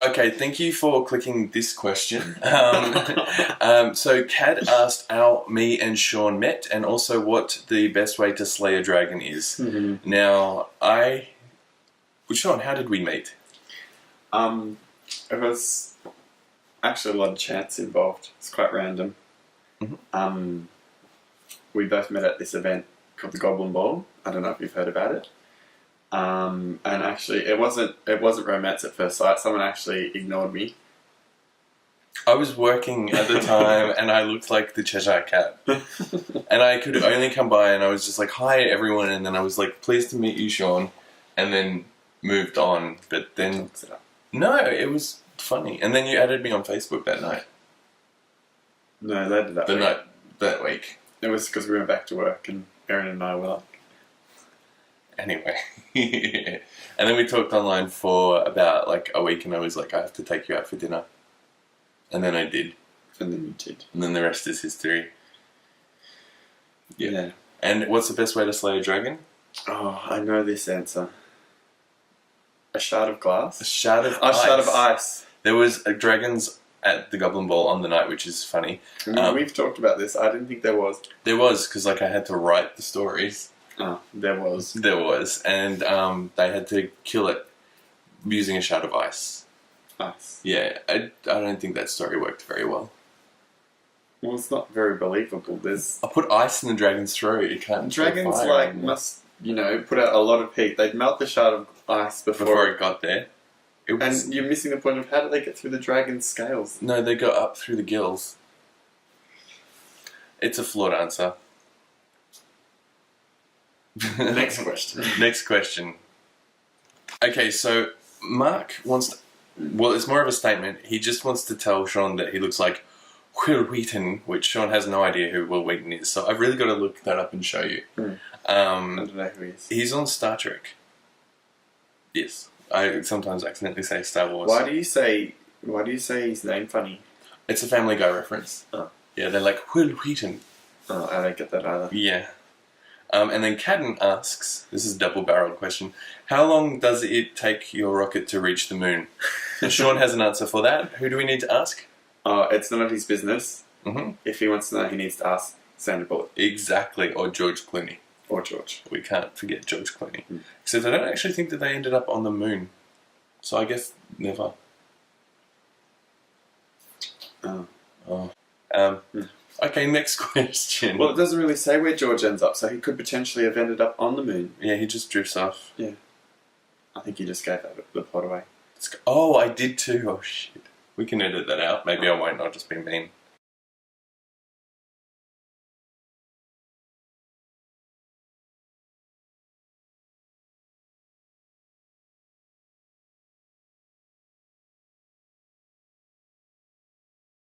Okay, thank you for clicking this question. So Cad asked how me and Shaun met, and also what the best way to slay a dragon is. Mm-hmm. Now, Shaun, how did we meet? It was actually a lot of chance involved. It's quite random. Mm-hmm. We both met at this event called the Goblin Ball. I don't know if you've heard about it. And actually, it wasn't romance at first sight. Someone actually ignored me. I was working at the time, and I looked like the Cheshire Cat. And I could only come by, and I was just like, hi, everyone. And then I was like, pleased to meet you, Shaun. And then moved on. But then... No, it was funny. And then you added me on Facebook that night. No, they did that That week. It was because we went back to work, and Erin and I were like... Anyway. And then we talked online for about like a week, and I was like, I have to take you out for dinner. And then I did. And then you did. And then the rest is history. Yeah. And what's the best way to slay a dragon? Oh, I know this answer. A shard of glass? A shard of ice. A shard of ice. There was dragons at the Goblin Ball on the night, which is funny. We've talked about this. I didn't think there was. There was, because like I had to write the stories. Oh, there was. There was. And they had to kill it using a shard of ice. Ice. Yeah, I don't think that story worked very well. Well, it's not very believable. I put ice in the dragon's throat. You can't. Dragons must, put out a lot of heat. They'd melt the shard of ice before it got there. And you're missing the point of how did they get through the dragon's scales? No, they got up through the gills. It's a flawed answer. Next question. Next question. Okay, so Mark wants to... Well, it's more of a statement. He just wants to tell Shaun that he looks like Weaton, which Shaun has no idea who Weaton is. So I've really got to look that up and show you. I don't know who he is. He's on Star Trek. Yes. I sometimes accidentally say Star Wars. Why do you say his name funny? It's a Family Guy reference. Oh. Yeah, they're like, Weaton. Oh, I don't get that either. Yeah. And then Cadden asks, this is a double-barreled question, how long does it take your rocket to reach the moon? And Shaun has an answer for that. Who do we need to ask? It's none of his business. Mm-hmm. If he wants to know, he needs to ask Sandra Bullock. Exactly, or George Clooney. Or George. We can't forget George Clooney. Except I don't actually think that they ended up on the moon. So I guess never. Okay, next question. Well, it doesn't really say where George ends up, so he could potentially have ended up on the moon. Yeah, he just drifts off. Yeah. I think he just gave the plot away. Oh, I did too. Oh, shit. We can edit that out. Maybe I won't. I'll just be mean.